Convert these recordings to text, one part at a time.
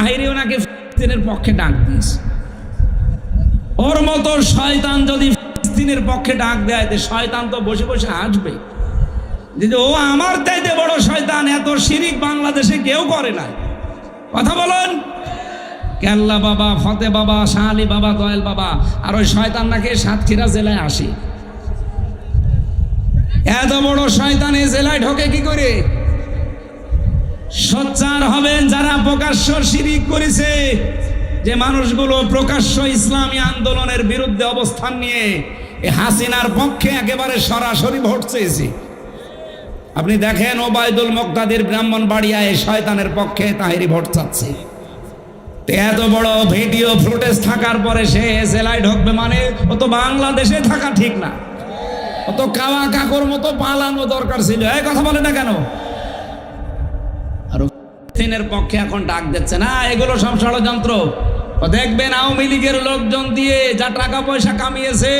তাহিরি ওনাকে ফিলিস্তিনের পক্ষে ডাক দিয়েছে। ওর মতো শয়তান যদি ফিলিস্তিনের পক্ষে ডাক দেয়, শয়তান তো বসে বসে আসবে যে ও আমার চাইতে বড় শয়তান, এত শিরিক বাংলাদেশে কেউ করে না। কথা বলেন। কেল্লা বাবা, ফতে বাবা, শাহ আলী বাবা, দয়াল বাবা, আর ওই শয়তান নাকি সাতক্ষীরা জেলায় আসে। এত বড় শয়তান এই জেলায় ঢোকে কি করে? সোচ্চার হবেন যারা প্রকাশ্য শিরিক করেছে, যে মানুষগুলো প্রকাশ্য ইসলামী আন্দোলনের বিরুদ্ধে অবস্থান নিয়ে হাসিনার পক্ষে একেবারে সরাসরি ভোট চেয়েছে। আপনি দেখেন ওবায়দুল মুক্তাদির ব্রাহ্মণবাড়িয়ায় শয়তানের পক্ষে তাহিরি ভোট চাচ্ছে। এত বড় ভিডিও ফুটেজ থাকার পরে সে জেলায় ঢুকবে মানে ও তো বাংলাদেশে থাকা ঠিক না, ও তো কাওয়া কাকুর মতো পালানো দরকার ছিল। এই কথা বলে না কেন? আর ফিলিস্তিনের পক্ষে এখন ডাক দিচ্ছে না, এগুলো সব ষড়যন্ত্র। দেখবেন আওয়ামী লীগের লোকজন দিয়ে যা টাকা পয়সা কামিয়েছে,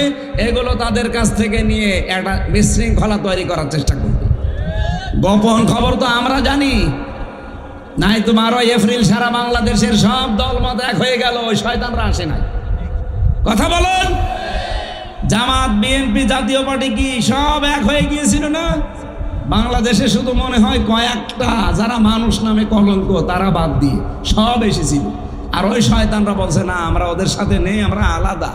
এগুলো তাদের কাছ থেকে নিয়ে একটা বিশৃঙ্খলা তৈরি করার চেষ্টা করবে। গোপন খবর তো আমরা জানি, নাই তো 12 এপ্রিল সারা বাংলাদেশের সব দলমত এক হয়ে গেল, ওই শয়তানরা আসে নাই। কথা বলুন। জামাত, বিএনপি, জাতীয় পার্টি কি সব এক হয়ে গিয়েছিল না? বাংলাদেশে শুধু মনে হয় কয়েকটা যারা মানুষ নামে কলঙ্ক, তারা বাদ দিয়ে সব এসেছিল। আর ওই শয়তানরা বলছে না, আমরা ওদের সাথে নেই, আমরা আলাদা।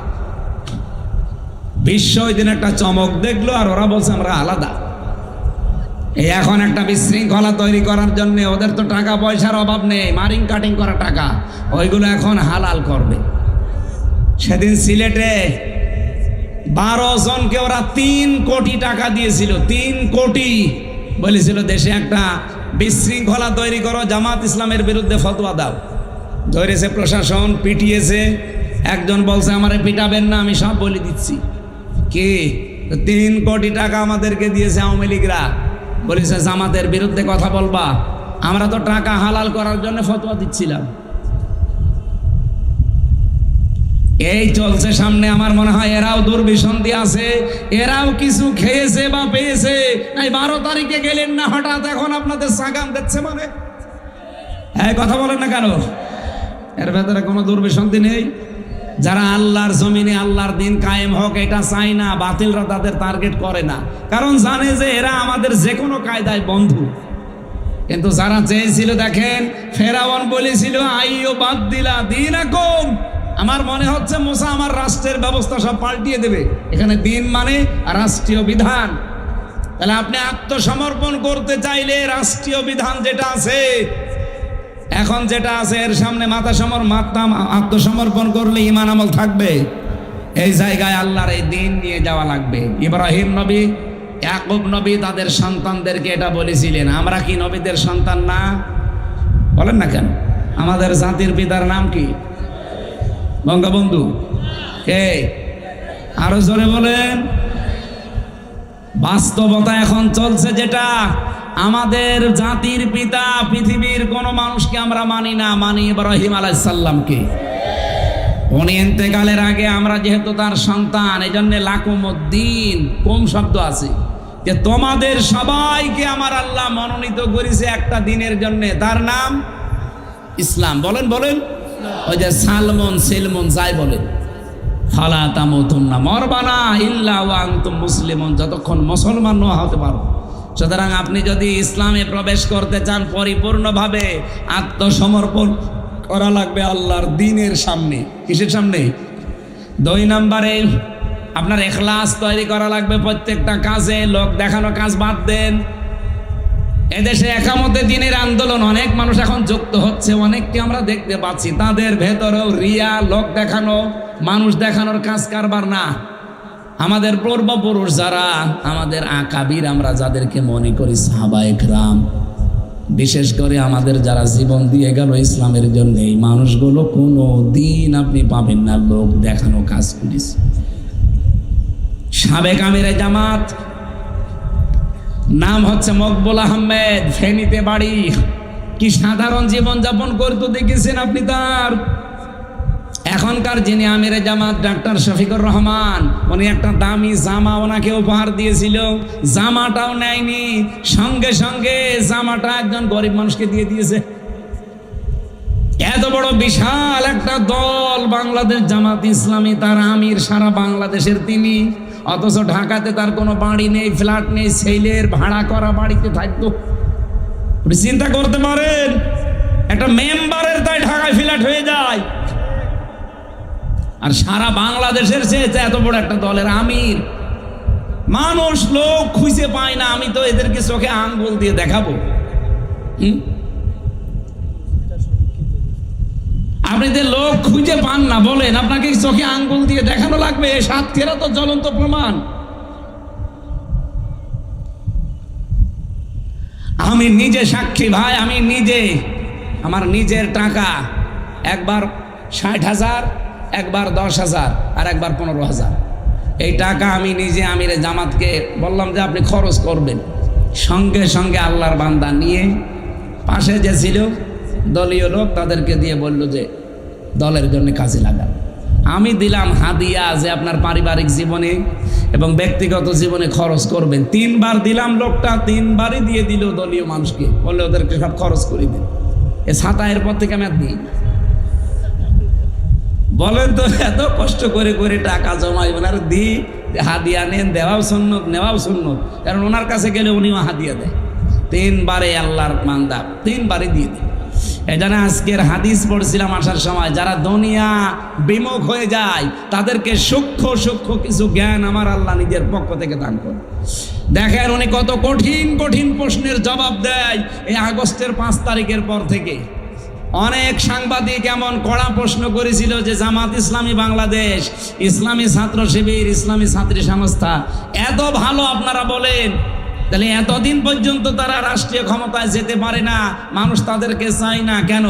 বিশ্ব ওই দিন একটা চমক দেখলো, আর ওরা বলছে আমরা আলাদা। এই এখন একটা বিশৃঙ্খলা তৈরি করার জন্য ওদের তো টাকা পয়সার অভাব নেই, মারিং কাটিং করা টাকা, ওইগুলো এখন হালাল করবে। সেদিন সিলেটে 12 জনকে ওরা 3 কোটি টাকা দিয়েছিল। 3 কোটি বলেছিল দেশে একটা বিশৃঙ্খলা তৈরি করো, জামাত ইসলামের বিরুদ্ধে ফতোয়া দাও। ধরেছে প্রশাসন, পিটিয়েছে। একজন বলছে আমারে পিটাবেন না, আমি সব বলে দিচ্ছি। কি 3 কোটি টাকা আমাদেরকে দিয়েছে আওয়ামী লীগরা, বলেছে জামাতের বিরুদ্ধে কথা বলবা। আমরা তো টাকা হালাল করার জন্য ফতোয়া দিচ্ছিলাম। এই চলছে সামনে। আমার মনে হয় এরাও দুর্বিসন্ধি আছে, এরাও কিছু খেয়েছে বা পেয়েছে। নাই 12 তারিখে গেলেন না, হঠাৎ এখন আপনাদের সাগাম দিচ্ছে মানে? এই কথা বলেন না কেন? এর ভেতরে কোনো দুর্বিসন্ধি নেই? যারা আল্লাহর জমিনে আল্লাহর দিন কায়েম হোক এটা চায় না, বাতিলরা তাদের টার্গেট করে না, কারণ জানে যে এরা আমাদের যে কোনো কায়দায় বন্ধু। কিন্তু যারা চেয়েছিল, দেখেন ফেরাউন বলেছিল আইও বাদ দিলা দীনাকুম। আমার মনে হচ্ছে মুসা আমার রাষ্ট্রের ব্যবস্থা সব পাল্টিয়ে দেবে। এখানে দিন মানে রাষ্ট্রীয় বিধান। তাহলে আপনি আত্মসমর্পণ করতে চাইলে রাষ্ট্রীয় বিধান যেটা আছে, এখন যেটা আছে এর সামনে আত্মসমর্পণ করলে ঈমান আমল থাকবে। এই জায়গায় আল্লাহর এই দিন নিয়ে যাওয়া লাগবে। ইব্রাহিম নবী, ইয়াকুব নবী তাদের সন্তানদেরকে এটা বলেছিলেন। আমরা কি নবীদের সন্তান না? বলেন না কেন? আমাদের জাতির পিতার নাম কি? বঙ্গবন্ধু। কে? আরো জোরে বলেন। বাস্তবতা এখন চলছে যেটা, আমাদের জাতির পিতা পৃথিবীর কোন মানুষকে আমরা মানি না, মানি ইব্রাহিম আলাইহিস সালামকে। উনি ইন্তেকালের আগে আমরা যেহেতু তার সন্তান, এই জন্য লাকুমুদ্দিন, কোম শব্দ আছে, যে তোমাদের সবাইকে আমার আল্লাহ মনোনীত করেছে একটা দিনের জন্য, তার নাম ইসলাম। বলেন বলেন। ওই যে সালমন সেলমন যাই বলেন, ফালা তামুতুন্না, মরবানা ইল্লা ওয়া আনতুম মুসলিমুন, যতক্ষণ মুসলমান না হতে পারো। সুতরাং আপনি যদি ইসলামে প্রবেশ করতে চান, পরিপূর্ণভাবে আত্মসমর্পণ করা লাগবে আল্লাহর দ্বীনের সামনে। কিসের সামনে? 2 নম্বরে আপনার ইখলাস তৈরি করা লাগবে প্রত্যেকটা কাজে। লোক দেখানো কাজ বাদ দেন। এদেশে একামতে দ্বীনের আন্দোলন অনেক মানুষ এখন যুক্ত হচ্ছে, অনেককে আমরা দেখতে পাচ্ছি। তাদের ভেতরেও রিয়া, লোক দেখানো, মানুষ দেখানোর কাজ কারবার না। আমাদের পূর্বপুরুষ যারা, আমাদের আকাবির আমরা যাদেরকে মনে করি সাহাবায়ে কেরাম, বিশেষ করে আমাদের যারা জীবন দিয়ে গেল ইসলামের জন্য, এই মানুষগুলো কোনো দিন আপনি পাবেন না লোক দেখানো কাজ করেছে। সাবেক আমিরে জামাত, নাম হচ্ছে মকবুল আহমেদ, ফেনীতে বাড়ি। কি সাধারণ জীবন যাপন করতে দেখেছেন আপনি তার। এখনকার যিনি আমিরে জামাত ডাক্তার শফিকুর রহমান, উনি একটা দামি জামা ওনাকে উপহার দিয়েছিল, জামাটাও নেয়নি, সঙ্গে সঙ্গে জামাটা একজন গরিব মানুষকে দিয়ে দিয়েছে। এত বড় বিশাল একটা দল বাংলাদেশ জামাত ইসলামী, তার আমির সারা বাংলাদেশের তিনি, অথচ ঢাকাতে তার কোনো বাড়ি নেই, ফ্ল্যাট নেই, ছেলের ভাড়া করা বাড়িতে থাকতো। চিন্তা করতে পারেন, একটা মেম্বারের তাই ঢাকায় ফ্ল্যাট হয়ে যায়, আর সারা বাংলাদেশের চেয়ে এত বড় একটা দলের আমির। মানুষ লোক খুঁজে পায় না, আমি তো এদেরকে চোখে আঙ্গুল দিয়ে দেখাবো। আপনি যে লোক খুঁজে পান না বলেন, আপনাকে চোখে আঙ্গুল দিয়ে দেখানো লাগবে? সাতক্ষীরা তো জ্বলন্ত প্রমাণ। আমি নিজে সাক্ষী ভাই, আমি নিজে আমার নিজের টাকা একবার 60,000, একবার 10,000, আর একবার 15,000, এই টাকা আমি নিজে আমিরে জামাতকে বললাম যে আপনি খরচ করবেন। সঙ্গে সঙ্গে আল্লাহর বান্দা নিয়ে পাশে যে ছিল দলীয় লোক, তাদেরকে দিয়ে বলল যে দলের জন্য কাজে লাগান। আমি দিলাম হাদিয়া যে আপনার পারিবারিক জীবনে এবং ব্যক্তিগত জীবনে খরচ করবেন। 3 বার দিলাম, লোকটা 3 বারই দিয়ে দিল দলীয় মানুষকে, বললে ওদেরকে সব খরচ করে দিন। এ ছাতা এরপর থেকে আমি আর দিই। বলেন তো, এত কষ্ট করে করে টাকা জমাইবেন আর দিই? হাদিয়া নেন, দেওয়াও সুন্নত, নেওয়াও সুন্নত, কারণ ওনার কাছে গেলে উনিও হাদিয়া দেয়। 3 বারে আল্লাহর বান্দা 3 বারই দিয়ে দেয়। এই জন্য আজকের হাদিস পড়ছিলাম আসার সময়, যারা দুনিয়া বিমুখ হয়ে যায় তাদেরকে সূক্ষ্ম সূক্ষ্ম কিছু জ্ঞান আমার আল্লাহ নিজের পক্ষ থেকে দান করে। দেখেন উনি কত কঠিন কঠিন প্রশ্নের জবাব দেয়। এই আগস্টের 5 তারিখের পর থেকে অনেক সাংবাদিক এমন কড়া প্রশ্ন করেছিল যে জামাত ইসলামী বাংলাদেশ, ইসলামী ছাত্র শিবির, ইসলামী ছাত্রী সংস্থা এত ভালো আপনারা বলেন, তাহলে এতদিন পর্যন্ত তারা রাষ্ট্রীয় ক্ষমতায় যেতে পারে না, মানুষ তাদেরকে চায় না কেন?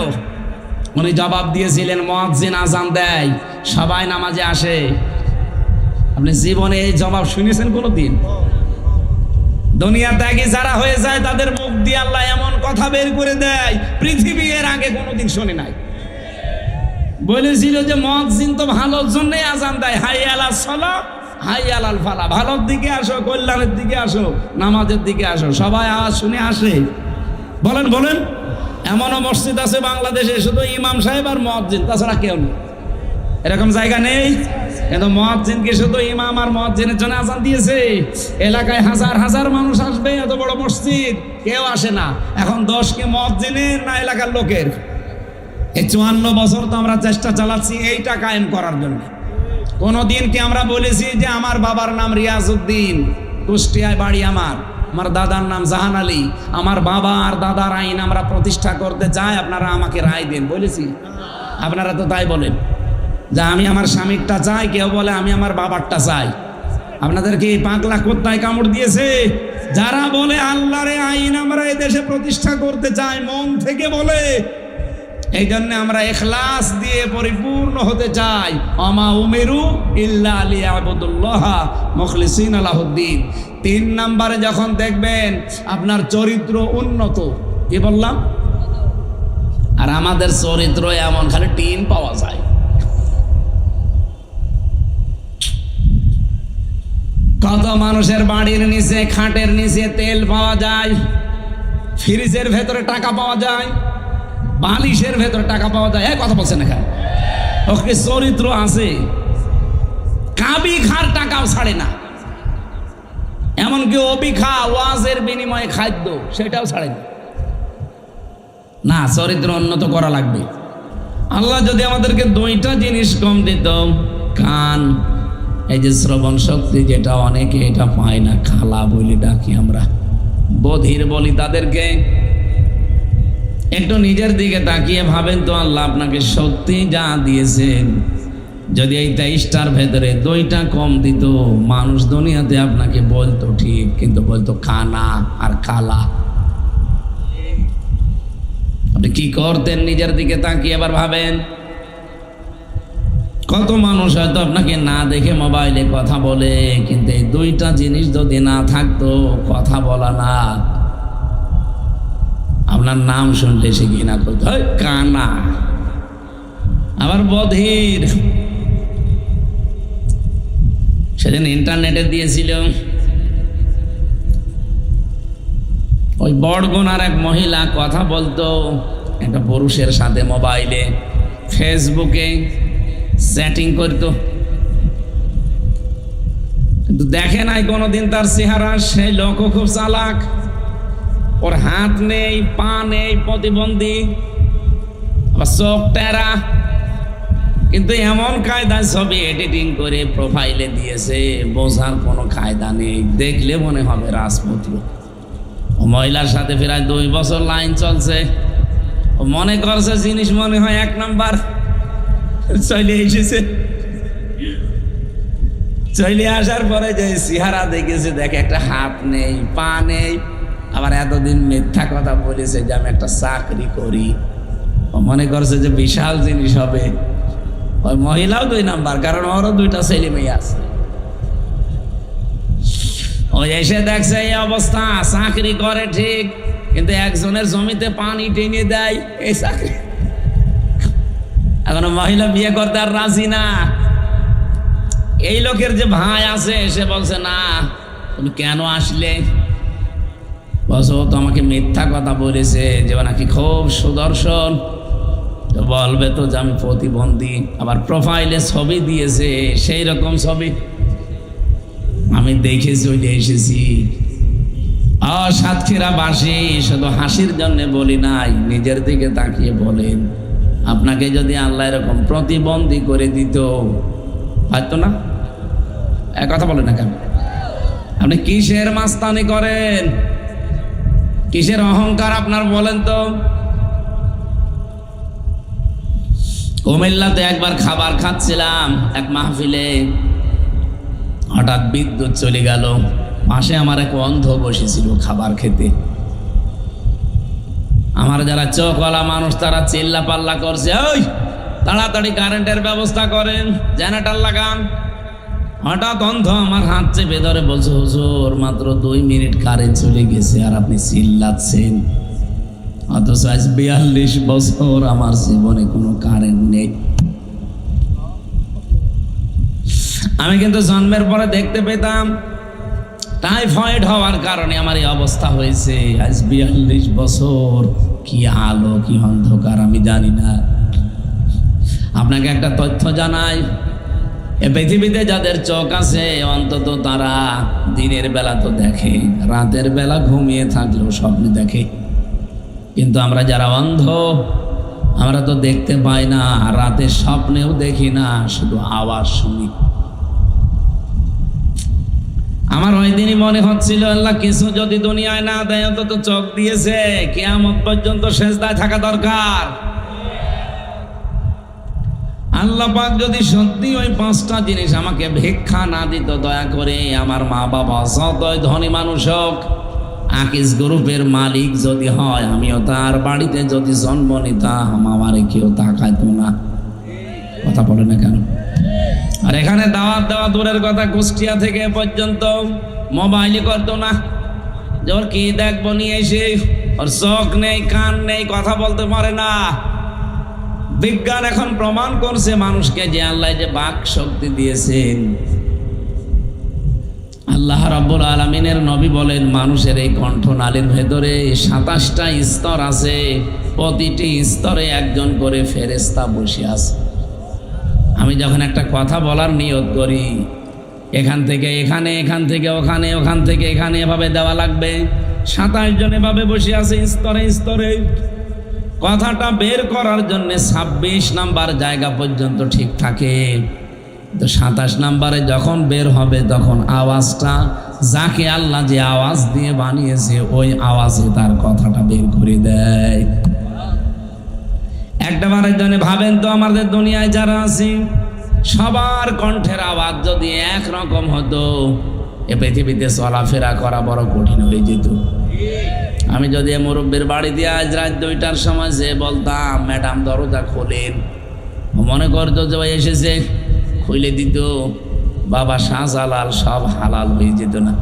উনি জবাব দিয়েছিলেন, মুয়াজ্জিন আজান দেয়, সবাই নামাজে আসে। আপনি জীবনে এই জবাব শুনেছেন কোনোদিন? দুনিয়া ত্যাগী যারা হয়ে যায় তাদের মুখ দিয়ে আল্লাহ এমন কথা বের করে দেয় পৃথিবী এর আগে কোনোদিন শুনে নাই। বলেছিল যে মুয়াজ্জিন তো ভালোর জন্যই আজান দেয়, হাই আলাস সালাহ, হাই আলাল ফালাহ, ভালোর দিকে আসো, কল্যাণের দিকে আসো, নামাজের দিকে আসো। সবাই আওয়াজ শুনে আসে। বলেন বলেন, এমনও মসজিদ আছে বাংলাদেশে শুধু ইমাম সাহেব আর মুয়াজ্জিন, তাছাড়া কেউ নেই। এরকম জায়গা নেই? কিন্তু মুয়াজ্জিনকে শুধু ইমাম আর মুয়াজ্জিনের জন্য আজান দিয়েছে। এলাকায় হাজার হাজার মানুষ আসবে, এত বড় মসজিদ, কেউ আসে না। এখন দোষ কি মুয়াজ্জিনের না এলাকার লোকের? এই 54 বছর তো আমরা চেষ্টা চালাচ্ছি এইটা কায়েম করার জন্য। কোনদিন কি আমরা বলেছি যে আমার বাবার নাম রিয়াজউদ্দিন, কুষ্টিয়ায় বাড়ি আমার দাদার নাম জাহান আলী, আমার বাবা আর দাদার আইন আমরা প্রতিষ্ঠা করতে চাই, আপনারা আমাকে রায় দেন? বলেছি? আপনারা তো তাই বলেন যে আমি আমার স্বামীরটা চাই, কেউ বলে আমি আমার বাবারটা চাই। আপনাদেরকে এই পাগলা কোত্তায় কামড় দিয়েছে? যারা বলে আল্লাহর আইন আমরা এই দেশে প্রতিষ্ঠা করতে চাই, মন থেকে বলে, এই জন্য আমরা ইখলাস দিয়ে পরিপূর্ণ হতে চাই। আমা উমিরু ইল্লা লিয়াবুদুল্লাহ মুখলিসিনা লাহুদ্দিন। 3 নম্বরে যখন দেখবেন আপনার চরিত্র উন্নত, কি বললাম? আর আমাদের চরিত্র এমন খালি টিন পাওয়া যায়। কত মানুষের বাড়ির নিচে, খাটের নিচে তেল পাওয়া যায়, ফ্রিজের ভেতরে টাকা পাওয়া যায়, বালিশের ভেতরে টাকা পাওয়া যায়। কথা বলছেন এখানে? ওকে চরিত্র আছে। কাবি খার টাকাও ছাড়ে না, এমনকি অবিখা ওয়াজের বিনিময়ে খাদ্য সেটাও ছাড়ে না। না, চরিত্র উন্নত করা লাগবে। আল্লাহ যদি আমাদেরকে 2টা জিনিস কম দিত, কান, এই যে শ্রবণ শক্তি, যেটা অনেকে এটা পায় না, খালা বলি ডাকি আমরা, বধির বলি তাদেরকে। একটু নিজের দিকে তাকিয়ে ভাবেন তো, আল্লাহ আপনাকে সত্যি যা দিয়েছেন, যদি এই 23টার ভেতরে 2টা কম দিত, মানুষ দুনিয়াতে আপনাকে বলতো ঠিক, কিন্তু বলতো কানা আর কালা। আপনি কি করতেন? নিজের দিকে তাকিয়ে এবার ভাবেন। কত মানুষ হয়তো আপনাকে না দেখে মোবাইলে কথা বলে, কিন্তু এই 2টা জিনিস যদি না থাকতো, কথা বলা না, আপনার নাম শুনলে সে ঘৃণা করতো, কানা, আবার বধির। সেদিন ইন্টারনেটে দিয়েছিল, ওই বড়গুনার এক মহিলা কথা বলতো, একটা পুরুষের সাথে মোবাইলে ফেসবুকে চ্যাটিং করত, কিন্তু দেখে নাই কোনোদিন তার চেহারা। সেই লোকও খুব চালাক, ওর হাত নেই, পা নেই, প্রতিবন্ধী, আবার চোখ টেরা, কিন্তু এমন কায়দায় ছবি এডিটিং করে প্রোফাইলে দিয়েছে, বোঝার কোনো কায়দা নেই, দেখলে মনে হবে রাজপুত্র। ও মহিলার সাথে প্রায় 2 বছর লাইন চলছে। ও মনে করছে জিনিস মনে হয় 1 নাম্বার, চলে এসেছে। চলে আসার পরে যে চেহারা দেখেছে, দেখে একটা হাত নেই, পা নেই, আবার এতদিন মিথ্যা কথা বলেছে যে আমি একটা চাকরি করি। ও মনে করছে যে বিশাল জিনিস হবে। ওই মহিলাও 2 নাম্বার, কারণ ওরও 2টা ছেলে মেয়ে আছে। ও এসে দেখছে এই অবস্থা, চাকরি করে ঠিক, কিন্তু একজনের জমিতে পানি টেনে দেয়, এই চাকরি। এখন মহিলা বিয়ে করতে আর রাজি না। এই লোকের যে ভাই আছে, সে বলছে না, তুমি কেন আসলে? বলছো তো আমাকে মিথ্যা কথা বলেছে যে নাকি খুব সুদর্শন, তো বলবে তো যে আমি প্রতিবন্ধী, আবার প্রোফাইলে ছবি দিয়েছে সেই রকম ছবি আমি দেখে চলে এসেছি। সাতক্ষীরাবাসী শুধু হাসির জন্য বলি নাই, নিজের দিকে তাকিয়ে বলেন, আপনাকে যদি আল্লাহ এরকম প্রতিবন্ধী করে দিত, হয়তো না। কথা বলেন না কেন? আপনি কিসের মাস্তানি করেন, কিসের অহংকার আপনার বলেন তো? কুমিল্লাতে একবার খাবার খাচ্ছিলাম এক মাহফিলে, হঠাৎ বিদ্যুৎ চলে গেল। পাশে আমার এক অন্ধ বসেছিল খাবার খেতে। আমার যারা চোখওয়ালা মানুষ তারা চিল্লা পাল্লা করছে, ওই তাড়াতাড়ি কারেন্টের ব্যবস্থা করেন, জেনারেটর লাগান। হঠাৎ অন্ধ আমার হাত চেপে ধরে বলছে, হুজুর মাত্র 2 মিনিট কারেন্ট চলে গেছে আর আপনি চিল্লাচ্ছেন, অথচ আজ 42 বছর আমার জীবনে কোনো কারেন্ট নেই। আমি কিন্তু জন্মের পরে দেখতে পেতাম টাইফয়েড হওয়ার কারণে আমার এই অবস্থা হয়েছে। আজ 42 বছর, কি আলো কি অন্ধকার আমি জানি না। আপনাকে একটা তথ্য জানাই, এ পৃথিবীতে যাদের চোখ আছে অন্তত তারা দিনের বেলা তো দেখে, রাতের বেলা ঘুমিয়ে থাকলেও স্বপ্ন দেখে। কিন্তু আমরা যারা অন্ধ, আমরা তো দেখতে পাই না, রাতের স্বপ্নেও দেখি না, শুধু আওয়াজ শুনি। আমার ওই দিনই মনে হচ্ছিল, আল্লাহ কিছু যদি দুনিয়ায় না দেয়, অন্তত চোখ দিয়েছে, কিয়ামত পর্যন্ত সেজদায় থাকা দরকার। আল্লাহ পাক যদি সত্যি ওই 5টা জিনিস আমাকে ভিক্ষা না দিত, দয়া করে আমার মা বাবা যতই ধনী মানুষ হোক, আকিস গ্রুপের মালিক যদি হয়, আমিও তার বাড়িতে যদি জন্ম নিতাম, আমারে কেউ তাকাইতো না। কথা বলে না কেন? আর এখানে দাওয়াত দেওয়া দূরের কথা, কুষ্টিয়া থেকে পর্যন্ত মোবাইলে করতো না, যে ওর কি দেখবো নিয়ে এসে, ওর চোখ নেই, কান নেই, কথা বলতে পারে না। বিজ্ঞান এখন প্রমাণ করছে মানুষকে যে আল্লাহ যে বাক শক্তি দিয়েছেন। আল্লাহ রাব্বুল আলামিনের নবী বলেন, মানুষের এই কণ্ঠনালীর ভেতরে 27টা স্তর আছে, প্রতিটি স্তরে একজন করে ফেরেশতা বসে আছে। আমি যখন একটা কথা বলার নিয়ত করি, এখান থেকে এখানে, এখান থেকে ওখানে, ওখান থেকে এখানে, এভাবে দেওয়া লাগবে। 27 জন এভাবে বসে আছে স্তরে স্তরে। কথাটা বের করার জন্য 26 নাম্বার জায়গা পর্যন্ত ঠিক থাকে, তো 27 নাম্বারে যখন বের হবে তখন আওয়াজটা, যাকে আল্লাহ যে আওয়াজ দিয়ে বানিয়েছে ওই আওয়াজে তার কথাটা বের করে দেয়। একবারের জন্য ভাবেন তো, আমাদের দুনিয়ায় যারা আছে সবার কণ্ঠের আওয়াজ যদি একরকম হতো, এ পৃথিবীতে চলাফেরা করা বড় কঠিন হয়ে যেত। আমি যদি মুরব্বীর বাড়ি দিয়ে আজ রাত 2টার সময় যে বলতাম, ম্যাডাম দরজা খোলেন, মনে করতো যে ভাই এসেছে, খুলে দিত, বাবা শাহজালাল সব হালাল হয়ে যেত না।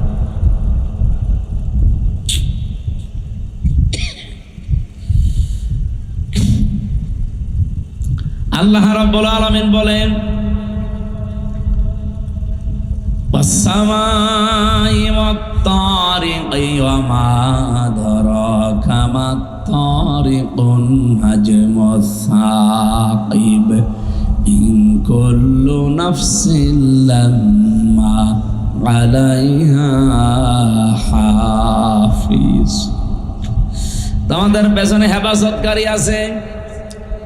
আল্লাহ রাব্বুল আলামিন বলেন, সামাই ওয়াত তারিকি ওয়া মা আদরাকা মাত তারিকুন নাজমুস সাকিব ইন কুল্লু নাফসিন লাম্মা আলাইহা হাফিজ। তোমাদের পেছনে হেফাজতকারী আছে,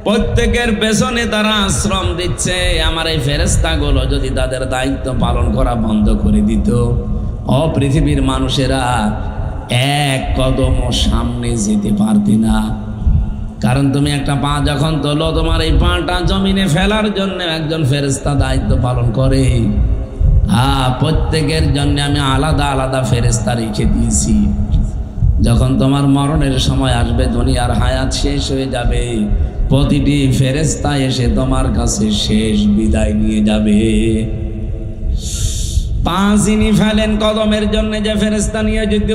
প্রত্যেকের পেছনে তারা আশ্রম দিচ্ছে। আমার এই ফেরেশতাগুলো যদি তাদের দায়িত্ব পালন করা বন্ধ করে দিত, পৃথিবীর মানুষেরা এক কদম সামনে যেতে পারতি না। কারণ তুমি একটা পা যখন তোলো, তোমার এই পাটা জমিনে ফেলার জন্য একজন ফেরেশতা দায়িত্ব পালন করে। প্রত্যেকের জন্য আমি আলাদা আলাদা ফেরেশতা রেখে দিয়েছি। যখন তোমার মরণের সময় আসবে, দুনিয়ার হায়াত শেষ হয়ে যাবে, প্রতিটি ফেরেশতা এসে তোমার কাছে শেষ বিদায় নিয়ে যাবে। পা যিনি ফেলেন কদমের জন্য যে ফেরেশতা নিয়ে যেত,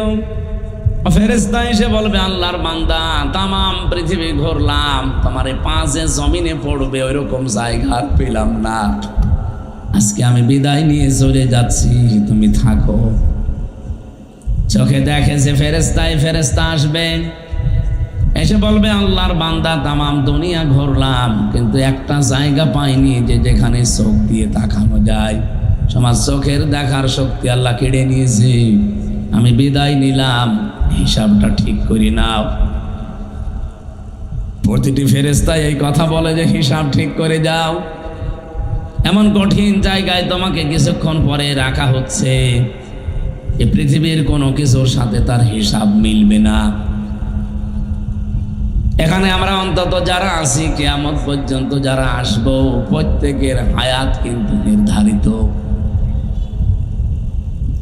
ফেরেশতা এসে বলবে, আল্লাহর বান্দা তামাম পৃথিবী ঘুরলাম, তোমার এই পা যে জমিনে পড়বে ওইরকম জায়গা আর পেলাম না, আজকে আমি বিদায় নিয়ে চলে যাচ্ছি, তুমি থাকো। চোখে দেখে যে ফেরেশতা আসবে, এসে বলবে, আল্লাহর বান্দা তামাম দুনিয়া ঘুরলাম, কিন্তু একটা জায়গা পাইনি যে যেখানে চোখ দিয়ে তাকানো যায়। সমাজ চোখের দেখার শক্তি আল্লাহ কেড়ে নিয়েছে, আমি বিদায় নিলাম, হিসাবটা ঠিক করে নাও। প্রতিটি ফেরেশতা এই কথা বলে যে হিসাব ঠিক করে যাও। এমন কঠিন জায়গায় তোমাকে কিছুক্ষণ পরে রাখা হচ্ছে, এই পৃথিবীর কোনো কিছুর সাথে তার হিসাব মিলবে না। এখানে আমরা অন্তত যারা আছি, কিয়ামত পর্যন্ত যারা আসবো, প্রত্যেকের হায়াত কিন্তু নির্ধারিত।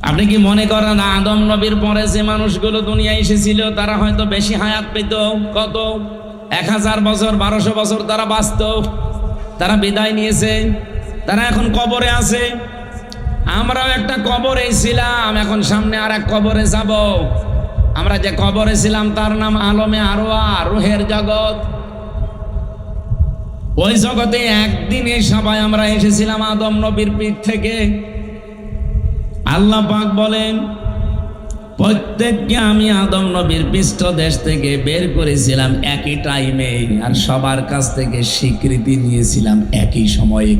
আপনি কি মনে করেন আদম নবীর পরে যে মানুষগুলো দুনিয়ায় এসেছিল তারা হয়তো বেশি হায়াত পেত? কত 1000 বছর 1200 বছর তারা বাঁচত, তারা বিদায় নিয়েছে, তারা এখন কবরে আছে। আমরাও একটা কবরে ছিলাম, এখন সামনে আর এক কবরে যাব। আমরা যে কবরে ছিলাম তার নাম আলমে আরওয়া, রুহের জগৎ। ওই জগতে একদিনে সবাই আমরা এসেছিলাম আদম নবীর পিঠ থেকে। আল্লাহ পাক বলেন, প্রত্যেককে আমি আদম নবীর পৃষ্ঠদেশ থেকে বের করেছিলাম একই টাইমে, আর সবার কাছ থেকে স্বীকৃতি নিয়েছিলাম একই সময়ে।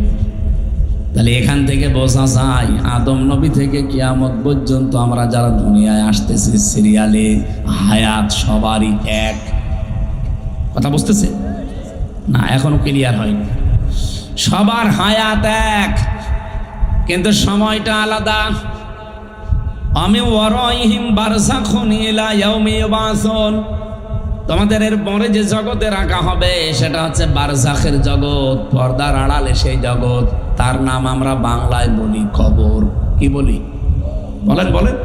তাহলে এখান থেকে বোঝা যায় আদম নবী থেকে কিয়ামত পর্যন্ত আমরা যারা দুনিয়ায় আসতেছি সিরিয়ালে, হায়াত সবারই এক। কথা বুঝতেছে না? এখনো ক্লিয়ার হয়নি। সবার হায়াত এক, কিন্তু সময়টা আলাদা। আমি ওয়ারাইহিম বারযাখুন ইলা ইয়াউমি ইউবাসুন, তোমাদের এর পরে যে জগতে রাখা হবে সেটা হচ্ছে বারজাখের জগৎ, পর্দার আড়ালে সেই জগৎ। তার নাম আমরা বাংলায় বলি কবর। কি বলি? বলেন বলেন।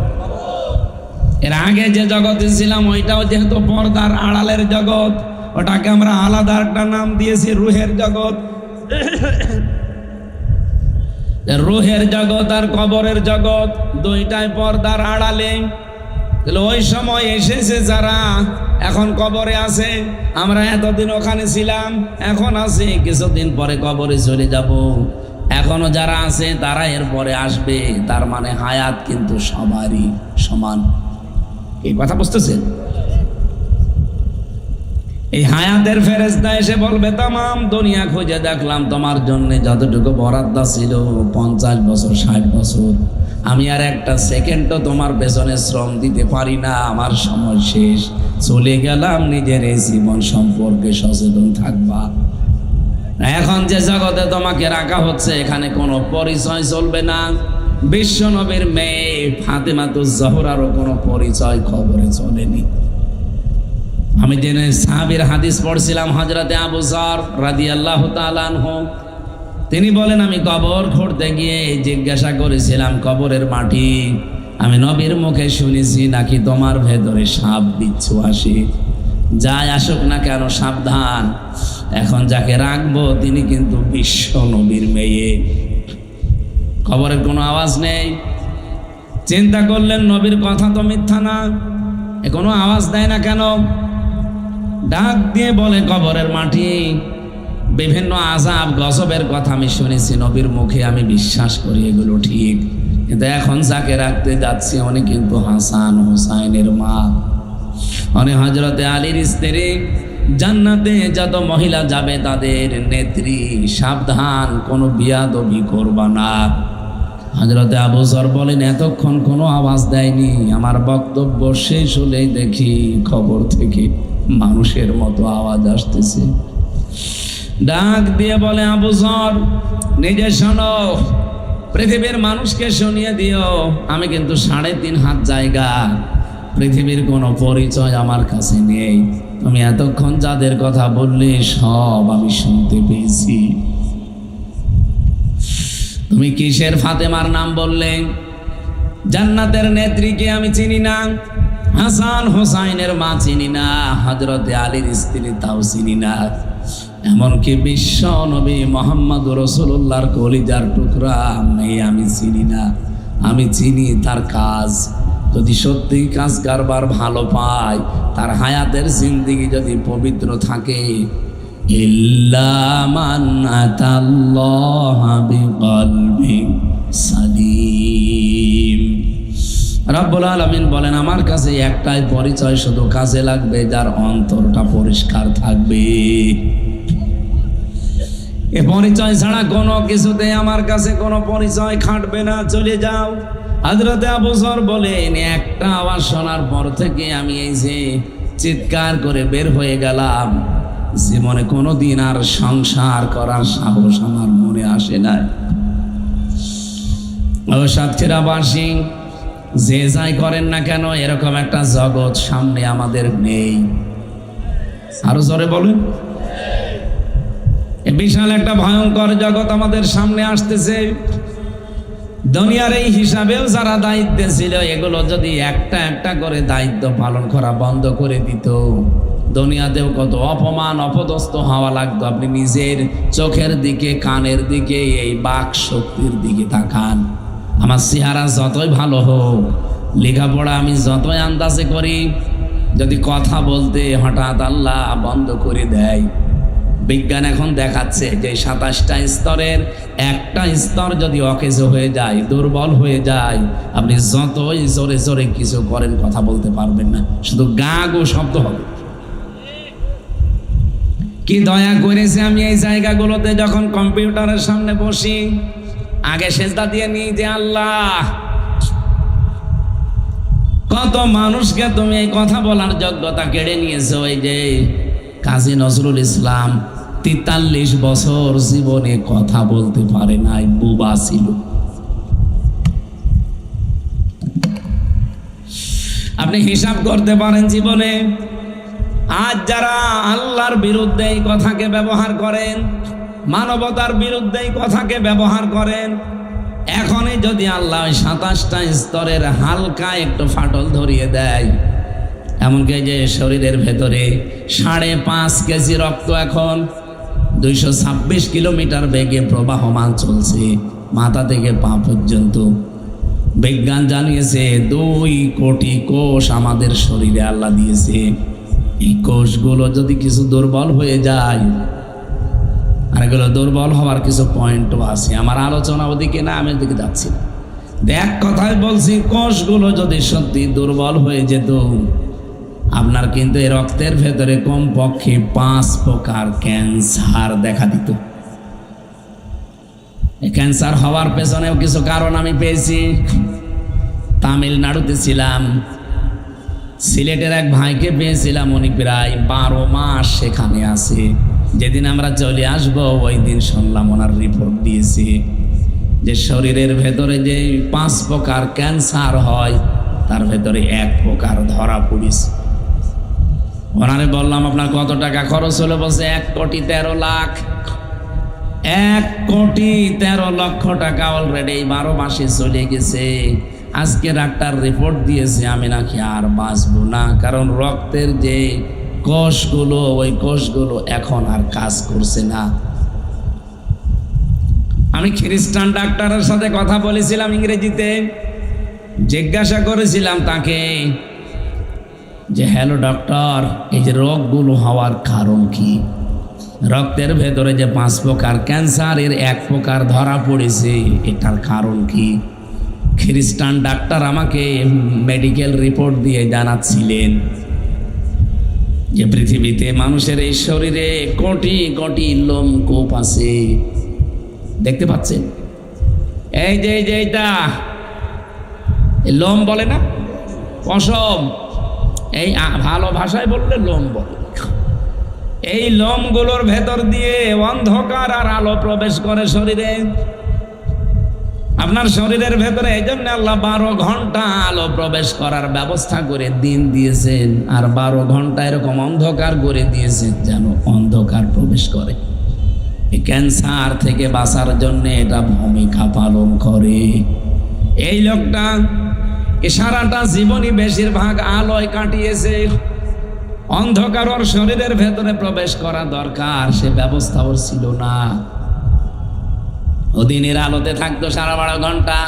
এর আগে যে জগতে ছিলাম ওইটাও যেহেতু পর্দার আড়ালের জগৎ, ওটাকে আমরা আলাদা একটা নাম দিয়েছি রুহের জগৎ। রুহের জগৎ আর কবরের জগৎ দুইটাই পর্দার আড়ালে। ওই সময় এসেছে যারা এখন কবরে আছে, আমরা এতদিন ওখানে ছিলাম, এখন আছি, কিছুদিন পরে কবরে চলে যাব। এখনো যারা আছে তারা এর পরে আসবে, তার মানে হায়াত কিন্তু সবারই সমান। এই কথা বুঝতেছেন? এই হায়াতের ফেরেশতা এসে বলবে, তামাম দুনিয়া খুঁজে দেখলাম, তোমার জন্য যতটুকু বরাদ্দ ছিল 50 বছর 60 বছর, আমি আর একটা সেকেন্ডও তোমার পেছনে শ্রম দিতে পারি না, আমার সময় শেষ, চলে গেলাম। নিজের এই জীবন সম্পর্কে সচেতন থাকবা। এখন যে জগতে তোমাকে রাখা হচ্ছে এখানে কোনো পরিচয় চলবে না। বিশ্ব নবীর মেয়ে ফাতেমাতুজ জহরারও কোনো পরিচয় খবরে চলেনি। আমি জেনে সাহাবীর হাদিস পড়ছিলাম, হযরতে আবু যর রাদিয়াল্লাহু তাআলা আনহু, তিনি বলেন, আমি কবর খুঁড়তে গিয়ে জিজ্ঞাসা করেছিলাম, কবরের মাটি আমি নবীর মুখে শুনেছি নাকি তোমার ভেতরে সাপ বিচ্ছু আসে? যাই আসুক না কেন সাবধান, এখন যাকে রাখবো তিনি কিন্তু বিশ্ব নবীর মেয়ে। কবরের কোনো আওয়াজ নেই। চিন্তা করলেন নবীর কথা তো মিথ্যা না, কোনো আওয়াজ দেয় না কেন? ডাক দিয়ে বলে, কবরের মাটি বিভিন্ন আযাব গজবের কথা আমি শুনেছি নবীর মুখে, আমি বিশ্বাস করি এগুলো ঠিক, কিন্তু এখন যাকে রাখতে যাচ্ছি উনি কিন্তু হাসান হুসাইনের মা, উনি হযরতে আলীর স্ত্রী। জান্নাতে যত মহিলা যাবে তাদের নেত্রী। সাবধান, কোনো বিয়াদবি করবা না। হযরতে আবু যর বলেন, এতক্ষণ কোনো আওয়াজ দেয়নি, আমার বক্তব্য শেষ হলেই দেখি খবর থেকে মানুষের মতো আওয়াজ আসতেছে। ডাক দিয়ে বলে, আবু যর নিজে শোনো, পৃথিবীর মানুষকে শুনিয়ে দিও, আমি কিন্তু 3.5 হাত জায়গা, পৃথিবীর কোনো পরিচয় আমার কাছে নেই। তুমি এতক্ষণ যাদের কথা বললে সব আমি শুনতে পেয়েছি। তুমি কিসের ফাতেমার নাম বললে? জান্নাতের নেত্রীকে আমি চিনি না, হাসান হোসাইনের মা চিনি না, হযরতে আলীর স্ত্রী তাও চিনি না, এমনকি বিশ্ব নবী মুহাম্মদ রাসূলুল্লাহর কলিজার টুকরা আমি চিনি না। আমি চিনি তার কাজ। যদি সত্যি কাজ কারবার ভালো পায়, তার হায়াতের জিন্দেগি যদি পবিত্র থাকে, ইল্লা মান আতাল্লাহা বিকলবিন সালিম। রব্বুল আলামিন বলেন, আমার কাছে একটাই পরিচয় শুধু কাজে লাগবে, যার অন্তরটা পরিষ্কার থাকবে। এ পরিচয় ছাড়া কোনো কিছুতে আমার কাছে কোনো পরিচয় খাটবে না, চলে যাও। হযরতে আবু যর বলেন, একটা আওয়াজ শোনার পর থেকে আমি এই যে চিৎকার করে বের হয়ে গেলাম, জীবনে কোনোদিন আর সংসার করার সাহস আমার মনে আসে না। ও সাতক্ষীরাবাসী, যে যাই করেন না কেন, এরকম একটা জগৎ সামনে আমাদের নেই। আরো জোরে বলেন, বিশাল একটা ভয়ঙ্কর জগৎ আমাদের সামনে আসতেছে। দুনিয়ার এই হিসাবেও যারা দায়িত্বে ছিল, এগুলো যদি একটা একটা করে দায়িত্ব পালন করা বন্ধ করে দিত, দুনিয়াতেও কত অপমান অপদস্থ হওয়া লাগতো। আপনি নিজের চোখের দিকে, কানের দিকে, এই বাক শক্তির দিকে তাকান। আমার চেহারা যতই ভালো হোক, লেখাপড়া আমি যতই আন্দাজে করি, যদি কথা বলতে হঠাৎ আল্লাহ বন্ধ করে দেয়, বিজ্ঞান এখন দেখাচ্ছে যে 27টা স্তরের একটা স্তর যদি অকেজ হয়ে যায়, দুর্বল হয়ে যায়, আপনি যতই জোরে জোরে কিছু করেন কথা বলতে পারবেন না, শুধু গা গো শব্দ হবে। কি দয়া করেছে আমি এই জায়গাগুলোতে যখন কম্পিউটারের সামনে বসি, আগে সেজদা দিয়ে নিই যে আল্লাহ, কত মানুষকে তুমি এই কথা বলার যোগ্যতা কেড়ে নিয়েছো। এই যে কাজী নজরুল ইসলাম 43 বছর জীবনে কথা বলতে পারে নাই, বুবা ছিল। আপনি হিসাব করতে পারেন জীবনে আজ যারা আল্লাহর বিরুদ্ধে এই কথাকে ব্যবহার করেন, মানবতার বিরুদ্ধে এই কথাকে ব্যবহার করেন, এখনই যদি আল্লাহ 27টা স্তরের হালকা একটু ফাটল ধরিয়ে দেয়, এমনকি যে শরীরের ভেতরে 5.5 কেজি রক্ত এখন 226 কিলোমিটার বেগে প্রবাহমান চলছে, মাথা থেকে পা পর্যন্ত। বিজ্ঞান জানিয়েছে 2 কোটি কোষ আমাদের শরীরে আল্লাহ দিয়েছে। এই কোষগুলো যদি কিছু দুর্বল হয়ে যায়, আর এগুলো দুর্বল হওয়ার কিছু পয়েন্টও আছে, আমার আলোচনা ওদিকে না, আমি ওদিকে যাচ্ছি না। এক কথায় বলছি, কোষগুলো যদি সত্যি দুর্বল হয়ে যেত, আপনার কিন্তু এই রক্তের ভেতরে কমপক্ষে 5 প্রকার ক্যান্সার দেখা দিত। ক্যান্সার হওয়ার পেছনেও কিছু কারণ আমি পেয়েছি। তামিলনাড়ুতে ছিলাম, সিলেটের এক ভাইকে পেয়েছিলাম, উনি প্রায় 12 মাস সেখানে আছে। যেদিন আমরা চলে আসব ওই দিন শুনলাম ওনার রিপোর্ট দিয়েছে যে শরীরের ভেতরে যে 5 প্রকার ক্যান্সার হয়, তার ভেতরে 1 প্রকার ধরা পড়েছে। ওনারে বললাম, আপনার কত টাকা খরচ হলো? বলছে 1,13,00,000। 1,13,00,000 টাকা অলরেডি 12 মাসে চলে গেছে। আজকে ডাক্তার রিপোর্ট দিয়েছে আমি নাকি আর বাঁচবো না, কারণ রক্তের যে কোষগুলো, ওই কোষগুলো এখন আর কাজ করছে না। আমি খ্রিস্টান ডাক্তারের সাথে কথা বলেছিলাম ইংরেজিতে, জিজ্ঞাসা করেছিলাম তাকে যে হ্যালো ডক্টর, এই যে রোগগুলো হওয়ার কারণ কি? রক্তের ভেতরে যে 5 প্রকার ক্যান্সার, এর 1 প্রকার ধরা পড়েছে, এটার কারণ কি? খ্রিস্টান ডাক্তার আমাকে মেডিকেল রিপোর্ট দিয়ে জানাচ্ছিলেন যে পৃথিবীতে মানুষের এই শরীরে কোটি কোটি লোমকূপ আছে। দেখতে পাচ্ছেন এই যে এইটা লোম বলে না, পশম, এই ভালো ভাষায় বললে লোম বলে। এই লোমগুলোর ভেতর দিয়ে অন্ধকার আর আলো প্রবেশ করে শরীরে। আপনার শরীরের ভেতরে এই জন্য আল্লাহ 12 ঘন্টা আলো প্রবেশ করার ব্যবস্থা করে দিন দিয়েছেন, আর 12 ঘন্টা এরকম অন্ধকার করে দিয়েছেন যেন অন্ধকার প্রবেশ করে। এই ক্যান্সার থেকে বাঁচার জন্য এটা ভূমিকা পালন করে। এই লোকটা সারাটা জীবনই বেশিরভাগ আলোয় কাটিয়েছে। অন্ধকার ওর শরীরের ভেতরে প্রবেশ করা দরকার, সে ব্যবস্থা ওর ছিল না। ও দিনের আলোতে থাকতো 12.5 ঘন্টা,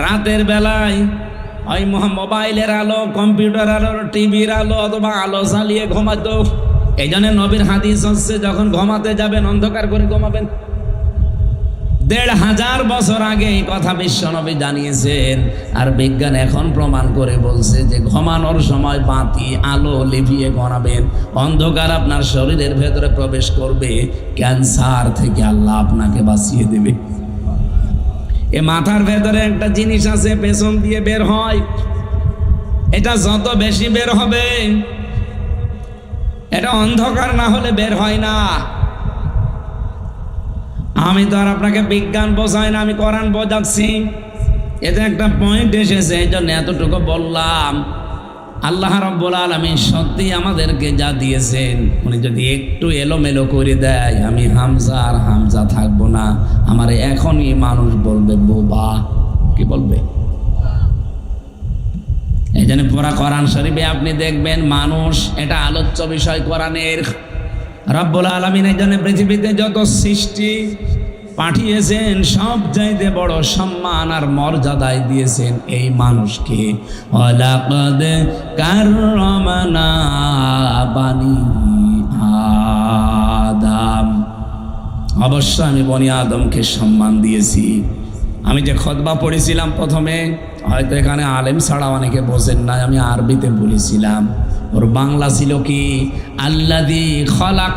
রাতের বেলায় ওই মোবাইলের আলো, কম্পিউটার আলো, টিভির আলো অথবা আলো জ্বালিয়ে ঘুমাতো। এই জন্য নবীর হাদিস হচ্ছে যখন ঘুমাতে যাবেন অন্ধকার করে ঘুমাবেন। 1500 বছর আগে এই কথা বিশ্ব নবী জানিয়েছেন। আর বিজ্ঞান এখন প্রমাণ করে বলছে যে ঘুমানোর সময় বাতি আলো লিভিয়ে ঘুমাবেন। অন্ধকার আপনার শরীরের ভেতরে প্রবেশ করবে, ক্যান্সার থেকে আল্লাহ আপনাকে বাঁচিয়ে দেবে। এ মাথার ভেতরে একটা জিনিস আছে, পেছন দিয়ে বের হয়। এটা যত বেশি বের হবে, এটা অন্ধকার না হলে বের হয় না। আমি তো আর আপনাকে বিজ্ঞান বোঝাই না, আমি কোরআন বোঝাচ্ছি। এতে একটা পয়েন্ট এসেছে, এই জন্য এতটুকু বললাম। আল্লাহ রাব্বুল আলামিন সত্যি আমাদেরকে যা দিয়েছেন, উনি যদি একটু এলোমেলো করে দেয়, আমি হামজা আর হামজা থাকবো না। আমার এখনই মানুষ বলবে বোবা। কি বলবে? এই জন্য পুরা কোরআন শরীফে আপনি দেখবেন মানুষ এটা আলোচ্য বিষয় কোরআনের। রব্বুল আলামিন এই জন্য পৃথিবীতে যত সৃষ্টি পাঠিয়েছেন সব চাইতে বড় সম্মান আর মর্যাদায় দিয়েছেন এই মানুষকে। ওয়ালাকাদ কাররামনা বানি আদম, অবশ্য আমি বনি আদমকে সম্মান দিয়েছি। আমি যে খুতবা পড়েছিলাম প্রথমে, হয়তো এখানে আলেম ছাড়া অনেকে বোঝেন না, আমি আরবিতে বলেছিলাম। ওর বাংলা ছিল কি, আল্লাযী খালাক